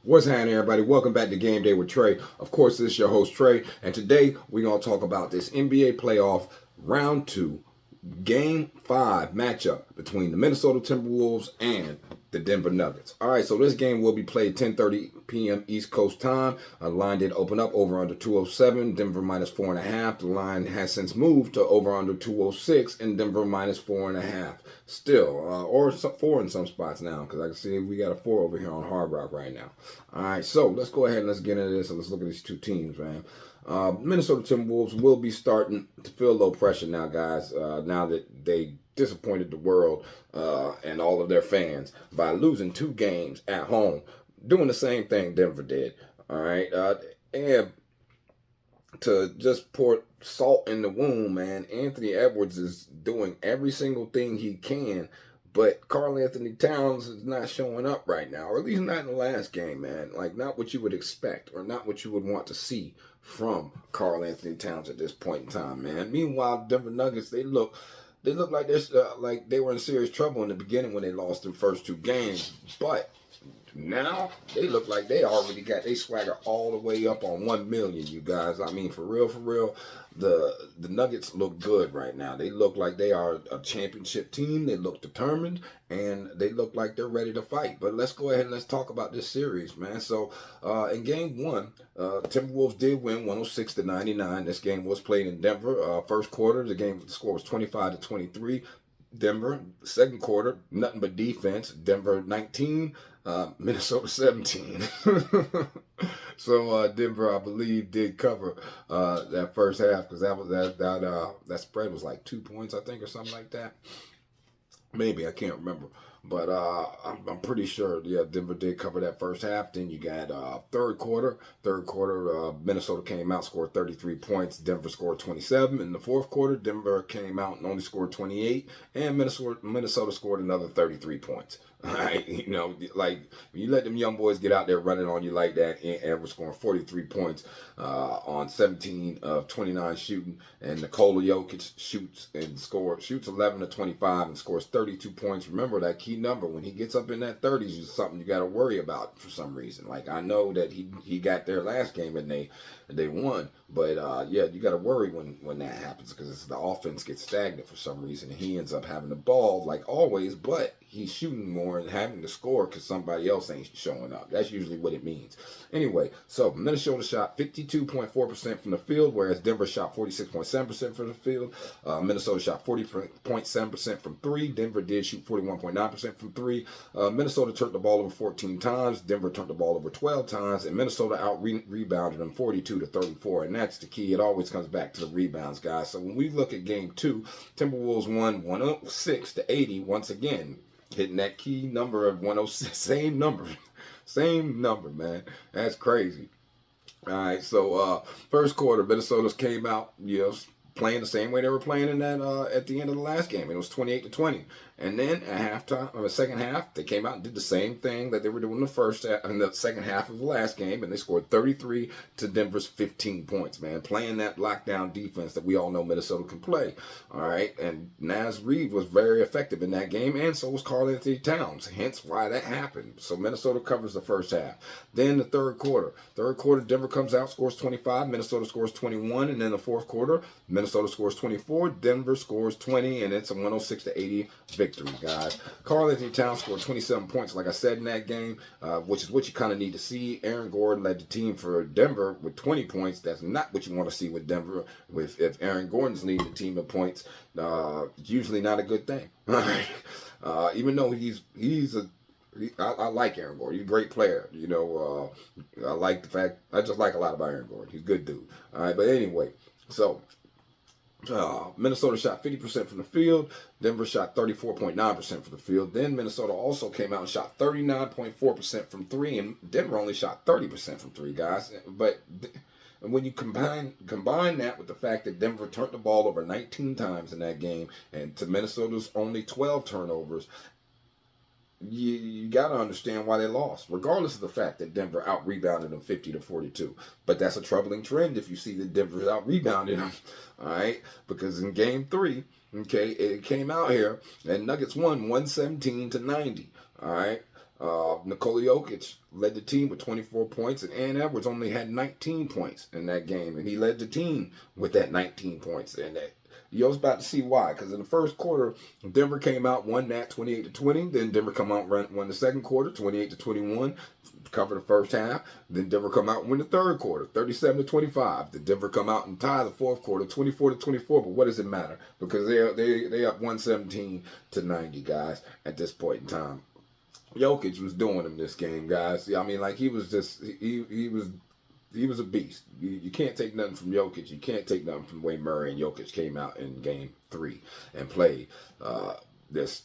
What's happening, everybody? Welcome back to Game Day with Trey. Of course, this is your host, Trey, and today we're going to talk about this NBA playoff round 2, Game 5 matchup between the Minnesota Timberwolves and the Denver Nuggets. All right, so this game will be played 10:30 p.m. East Coast time. The line did open up over under 207. Denver minus 4.5. The line has since moved to over under 206 and Denver minus 4.5. Still, or 4 in some spots now, because I can see we got a 4 over here on Hard Rock right now. All right, so let's go ahead and let's get into this and let's look at these two teams, man. Minnesota Timberwolves will be starting to feel low pressure now, guys, now that they disappointed the world and all of their fans by losing 2 games at home, doing the same thing Denver did. All right, and to just pour salt in the wound, man, Anthony Edwards is doing every single thing he can, but Karl Anthony Towns is not showing up right now, or at least not in the last game, man. Like, not what you would expect, or not what you would want to see from Karl Anthony Towns at this point in time, man. Meanwhile, Denver Nuggets, they look like they're like they were in serious trouble in the beginning when they lost their first 2 games, but now they look like they already got they swagger all the way up on 1 million, you guys. I mean, for real, the Nuggets look good right now. They look like they are a championship team. They look determined and they look like they're ready to fight. But let's go ahead and let's talk about this series, man. So in game 1, Timberwolves did win 106-99. This game was played in Denver. First quarter, the score was 25-23. Denver. Second quarter, nothing but defense. Denver 19, Minnesota 17. So Denver, I believe, did cover that first half, because that spread was like 2 points, I think, or something like that. Maybe, I can't remember. But I'm pretty sure, yeah, Denver did cover that first half. Then you got third quarter. Minnesota came out, scored 33 points. Denver scored 27. In the fourth quarter, Denver came out and only scored 28. And Minnesota scored another 33 points. All right, you know, like, when you let them young boys get out there running on you like that, and we're scoring 43 points on 17 of 29 shooting, and Nikola Jokic shoots 11 of 25 and scores 32 points. Remember, that key number, when he gets up in that 30s, is something you got to worry about for some reason. Like, I know that he got there last game and they won, but yeah, you got to worry when that happens, because the offense gets stagnant for some reason, and he ends up having the ball like always, but he's shooting more and having to score because somebody else ain't showing up. That's usually what it means. Anyway, so Minnesota shot 52.4% from the field, whereas Denver shot 46.7% from the field. Minnesota shot 40.7% from 3. Denver did shoot 41.9% from 3. Minnesota turned the ball over 14 times. Denver turned the ball over 12 times, and Minnesota out-rebounded them 42-34, and that's the key. It always comes back to the rebounds, guys. So when we look at game 2, Timberwolves won 106-80 once again, hitting that key number of 106. Same number, man. That's crazy. All right, so first quarter, Minnesota came out, playing the same way they were playing in that at the end of the last game. It was 28-20. And then at halftime, or the second half, they came out and did the same thing that they were doing in the second half of the last game, and they scored 33 to Denver's 15 points, man. Playing that lockdown defense that we all know Minnesota can play. All right, and Naz Reid was very effective in that game, and so was Karl Anthony Towns, hence why that happened. So Minnesota covers the first half. Then the third quarter, Denver comes out, scores 25, Minnesota scores 21, and then the fourth quarter, Minnesota scores 24, Denver scores 20, and it's a 106-80 victory, guys. Karl Anthony Towns scored 27 points, like I said, in that game, which is what you kind of need to see. Aaron Gordon led the team for Denver with 20 points. That's not what you want to see with Denver. If Aaron Gordon's leading the team in points, usually not a good thing. Even though I like Aaron Gordon. He's a great player. I like the fact, I just like a lot about Aaron Gordon. He's a good dude. All right, but anyway, so Minnesota shot 50% from the field. Denver shot 34.9% from the field. Then Minnesota also came out and shot 39.4% from 3, and Denver only shot 30% from 3, guys. But when you combine that with the fact that Denver turned the ball over 19 times in that game, and to Minnesota's only 12 turnovers, you got to understand why they lost, regardless of the fact that Denver out-rebounded them 50-42. But that's a troubling trend if you see that Denver's out-rebounded them, all right? Because in Game 3, okay, it came out here, and Nuggets won 117-90, all right? Nikola Jokic led the team with 24 points, and Ant Edwards only had 19 points in that game, and he led the team with that 19 points. And that you was about to see why, because in the first quarter, Denver came out, won that 28-20. Then Denver come out, won the second quarter, 28-21, cover the first half. Then Denver come out and win the third quarter, 37-25. Then Denver come out and tie the fourth quarter, 24-24. But what does it matter? Because they up 117-90, guys, at this point in time. Jokic was doing him this game, guys. I mean, like he was a beast. You can't take nothing from Jokic. You can't take nothing from Wade Murray. And Jokic came out in Game 3 and played this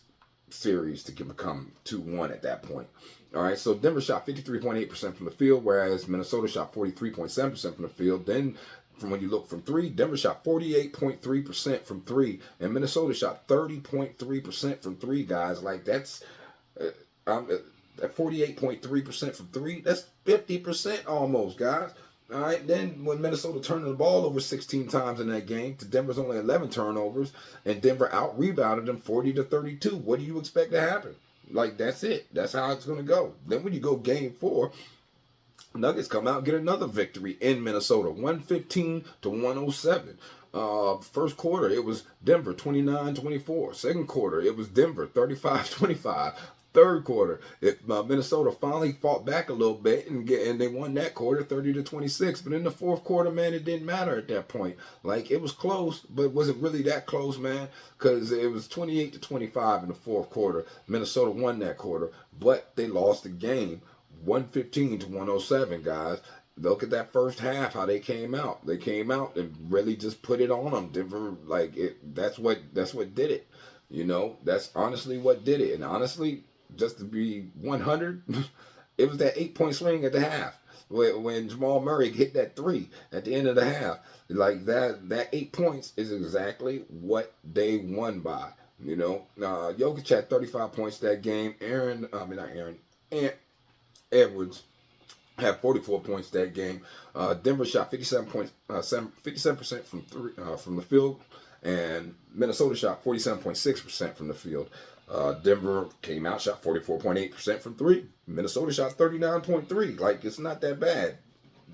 series to become 2-1 at that point. All right, so Denver shot 53.8% from the field, whereas Minnesota shot 43.7% from the field. Then, from when you look from three, Denver shot 48.3% from three, and Minnesota shot 30.3% from three, guys. Like that's. At 48.3% from three, that's 50% almost, guys. All right, then when Minnesota turned the ball over 16 times in that game to Denver's only 11 turnovers, and Denver out-rebounded them 40-32, what do you expect to happen? Like, that's it. That's how it's going to go. Then when you go Game 4, Nuggets come out and get another victory in Minnesota, 115-107. First quarter, it was Denver 29-24. Second quarter, it was Denver 35-25. Third quarter, Minnesota finally fought back a little bit and they won that quarter 30-26. But in the fourth quarter, man, it didn't matter at that point. Like it was close, but it wasn't really that close, man, because it was 28-25 in the fourth quarter. Minnesota won that quarter, but they lost the game 115-107, guys. Look at that first half, how they came out. They came out and really just put it on them. Denver, like it. That's what did it. You know, that's honestly what did it. And honestly, just to be 100, it was that 8-point swing at the half when Jamal Murray hit that three at the end of the half. Like that 8 points is exactly what they won by. You know, Jokic had 35 points that game. Ant Edwards had 44 points that game. Denver shot 57% from three from the field, and Minnesota shot 47.6% from the field. Denver came out, shot 44.8% from three. Minnesota shot 39.3%. Like, it's not that bad.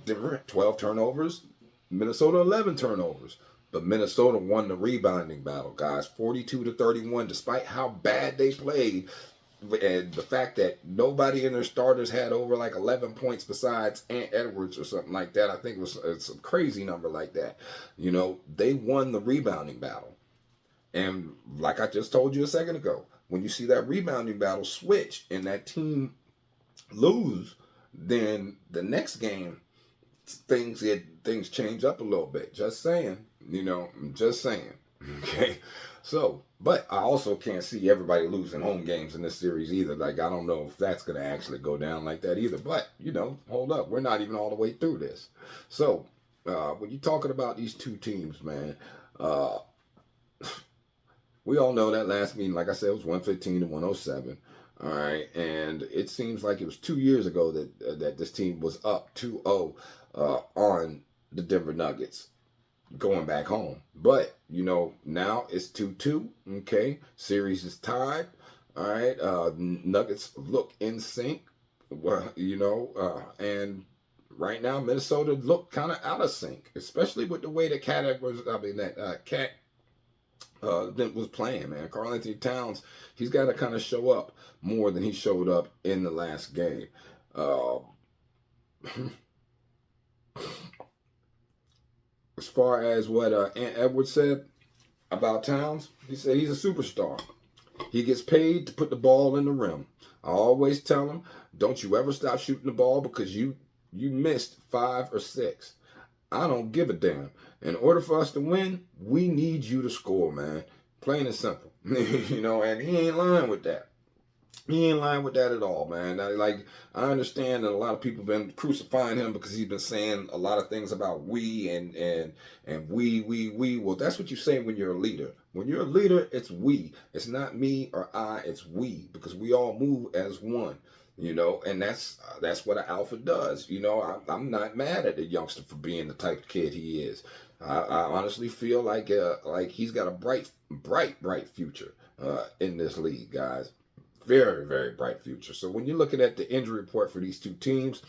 Denver 12 turnovers. Minnesota 11 turnovers. But Minnesota won the rebounding battle, guys. 42-31, despite how bad they played. And the fact that nobody in their starters had over like 11 points besides Ant Edwards or something like that. I think it's a crazy number like that. You know, they won the rebounding battle. And like I just told you a second ago, when you see that rebounding battle switch and that team lose, then the next game, things change up a little bit. Just saying, you know, I'm just saying. Okay. So, but I also can't see everybody losing home games in this series either. Like, I don't know if that's going to actually go down like that either. But, you know, hold up. We're not even all the way through this. So, when you're talking about these two teams, man, we all know that last meeting, like I said, was 115-107. All right. And it seems like it was 2 years ago that this team was up 2-0 on the Denver Nuggets going back home. But, you know, now it's 2-2. Okay. Series is tied. All right. Nuggets look in sync. Well, you know, and right now Minnesota look kind of out of sync, especially with the way that Cat was playing, man. Karl Anthony Towns, he's got to kind of show up more than he showed up in the last game. As far as what Ant Edwards said about Towns, he said he's a superstar. He gets paid to put the ball in the rim. I always tell him, don't you ever stop shooting the ball because you missed 5 or 6. I don't give a damn. In order for us to win, we need you to score, man. Plain and simple. You know, and he ain't lying with that. He ain't lying with that at all, man. I understand that a lot of people been crucifying him because he's been saying a lot of things about we and we. Well, that's what you say when you're a leader. When you're a leader, it's we. It's not me or I. It's we, because we all move as one. You know, and that's what an alpha does. You know, I'm not mad at the youngster for being the type of kid he is. I honestly feel like he's got a bright future in this league, guys. very, very bright future. So when you're looking at the injury report for these two teams,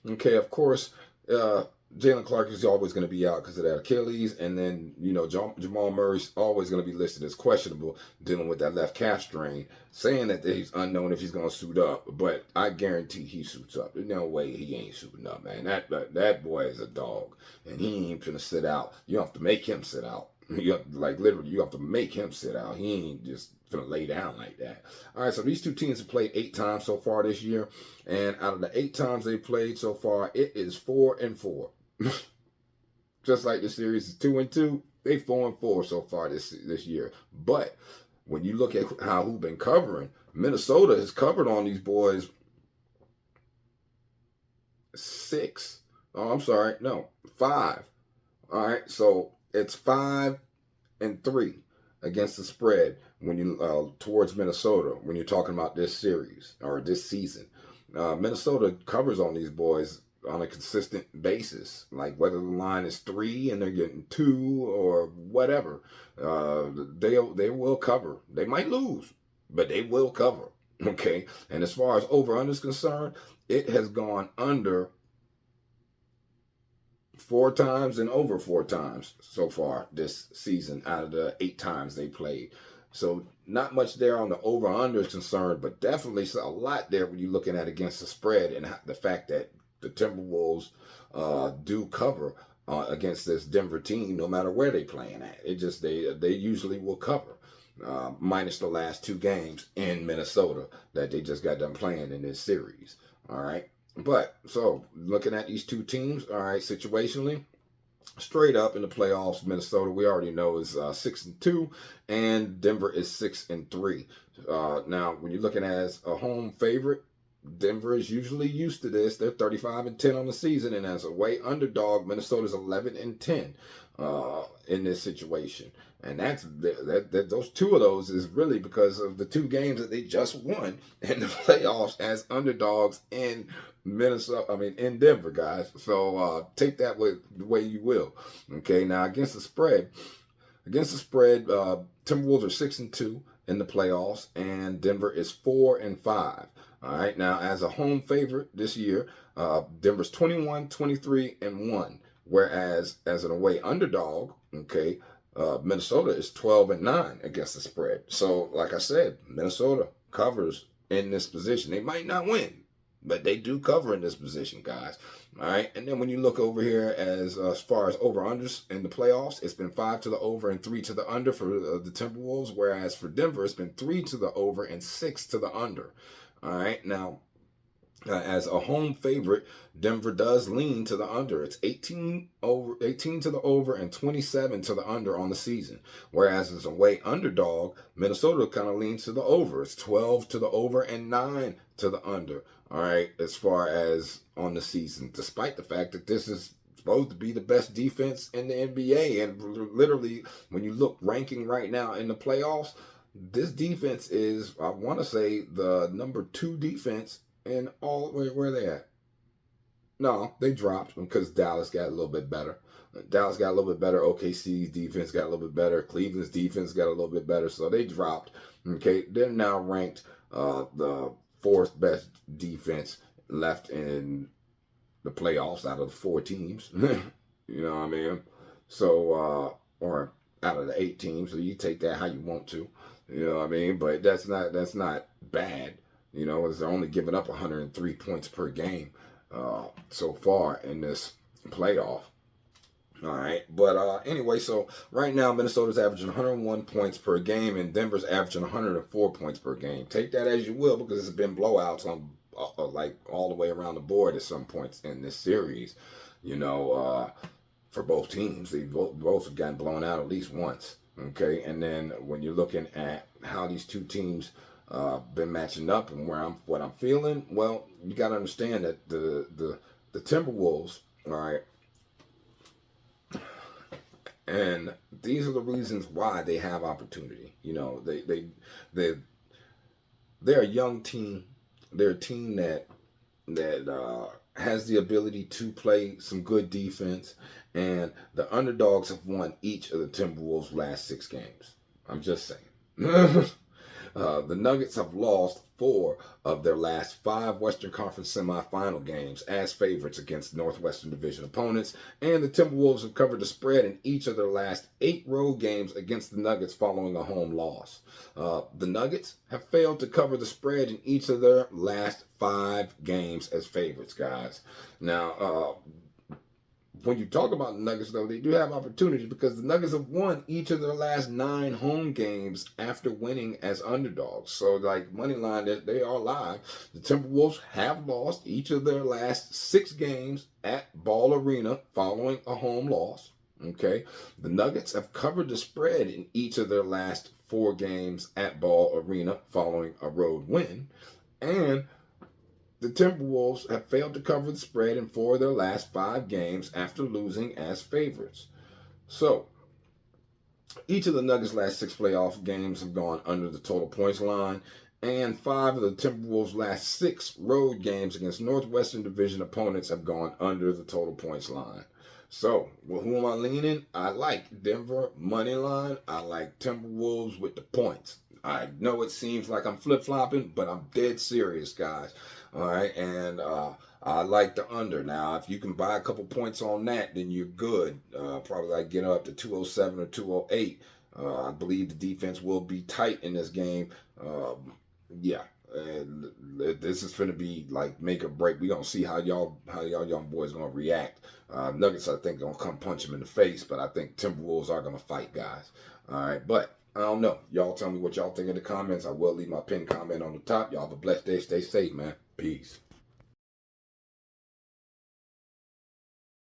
okay, of course, Jalen Clark is always going to be out because of that Achilles, and then Jamal Murray's always going to be listed as questionable, dealing with that left calf strain, saying that he's unknown if he's going to suit up. But I guarantee he suits up. There's no way he ain't suiting up, man. That boy is a dog, and he ain't gonna sit out. You have to make him sit out. Literally, you have to make him sit out. He ain't just gonna lay down like that. All right, so these two teams have played 8 times so far this year, and out of the 8 times they played so far, it is 4-4. Just like the series is 2-2, they 4-4 so far this year. But when you look at who's been covering, Minnesota has covered on these boys 6. Oh, I'm sorry, no, 5. All right, so it's 5-3 against the spread when you towards Minnesota when you're talking about this series or this season. Minnesota covers on these boys on a consistent basis, like whether the line is 3 and they're getting 2 or whatever, they will cover. They might lose, but they will cover. Okay, and as far as over/under is concerned, it has gone under 4 times and over 4 times so far this season out of the 8 times they played. So not much there on the over/under is concerned, but definitely a lot there when you're looking at against the spread and the fact that the Timberwolves do cover against this Denver team, no matter where they playing at. It just they usually will cover, minus the last 2 games in Minnesota that they just got done playing in this series. All right, but so looking at these two teams, all right, situationally, straight up in the playoffs, Minnesota we already know is 6-2, and Denver is 6-3. Now, when you're looking as a home favorite, Denver is usually used to this. They're 35-10 on the season, and as a away underdog, Minnesota's 11-10 in this situation. And those 2 of those is really because of the 2 games that they just won in the playoffs as underdogs in in Denver, guys. So take that the way you will. Okay, now against the spread, Timberwolves are 6-2 in the playoffs, and Denver is 4-5. All right, now as a home favorite this year, Denver's 21-23-1, whereas as an away underdog, okay, Minnesota is 12-9 against the spread. So, like I said, Minnesota covers in this position. They might not win, but they do cover in this position, guys. All right, and then when you look over here as far as over-unders in the playoffs, it's been 5 to the over and 3 to the under for the Timberwolves, whereas for Denver, it's been 3 to the over and 6 to the under. All right, now, as a home favorite, Denver does lean to the under. It's 18 to the over and 27 to the under on the season. Whereas as a away underdog, Minnesota kind of leans to the over. It's 12 to the over and 9 to the under. All right, as far as on the season, despite the fact that this is supposed to be the best defense in the NBA, and literally when you look ranking right now in the playoffs, this defense is, I want to say, the number 2 defense in all. Where are they at? No, they dropped because Dallas got a little bit better. OKC's defense got a little bit better. Cleveland's defense got a little bit better. So they dropped. Okay, they're now ranked the 4th best defense left in the playoffs out of the 4 teams. You know what I mean? So, or out of the 8 teams. So you take that how you want to. You know what I mean? But that's not bad. You know, they're only giving up 103 points per game so far in this playoff. All right. But anyway, so right now Minnesota's averaging 101 points per game, and Denver's averaging 104 points per game. Take that as you will, because it's been blowouts on like all the way around the board at some points in this series. You know, for both teams, they both have gotten blown out at least once. Okay, and then when you're looking at how these 2 teams been matching up and what I'm feeling, well, you got to understand that the Timberwolves, all right, and these are the reasons why they have opportunity. You know, they're a young team. They're a team that has the ability to play some good defense, and the underdogs have won each of the Timberwolves' last 6 games. I'm just saying. The Nuggets have lost 4 of their last 5 Western Conference semifinal games as favorites against Northwestern Division opponents, and the Timberwolves have covered the spread in each of their last 8 road games against the Nuggets following a home loss. The Nuggets have failed to cover the spread in each of their last 5 games as favorites, guys. Now, when you talk about the Nuggets, though, they do have opportunities because the Nuggets have won each of their last 9 home games after winning as underdogs. So, like, money line, they are live. The Timberwolves have lost each of their last 6 games at Ball Arena following a home loss. Okay, the Nuggets have covered the spread in each of their last 4 games at Ball Arena following a road win, and the Timberwolves have failed to cover the spread in 4 of their last 5 games after losing as favorites. So, each of the Nuggets' last 6 playoff games have gone under the total points line, and 5 of the Timberwolves' last 6 road games against Northwestern Division opponents have gone under the total points line. So, well, who am I leaning? I like Denver money line. I like Timberwolves with the points. I know it seems like I'm flip-flopping, but I'm dead serious, guys. All right, and I like the under. Now, if you can buy a couple points on that, then you're good. Probably like get up to 207 or 208. I believe the defense will be tight in this game. Yeah, and this is going to be like make or break. We're gonna see how y'all young boys gonna react. Nuggets, I think, gonna come punch them in the face, but I think Timberwolves are gonna fight, guys. All right, but I don't know. Y'all tell me what y'all think in the comments. I will leave my pinned comment on the top. Y'all have a blessed day. Stay safe, man. Peace.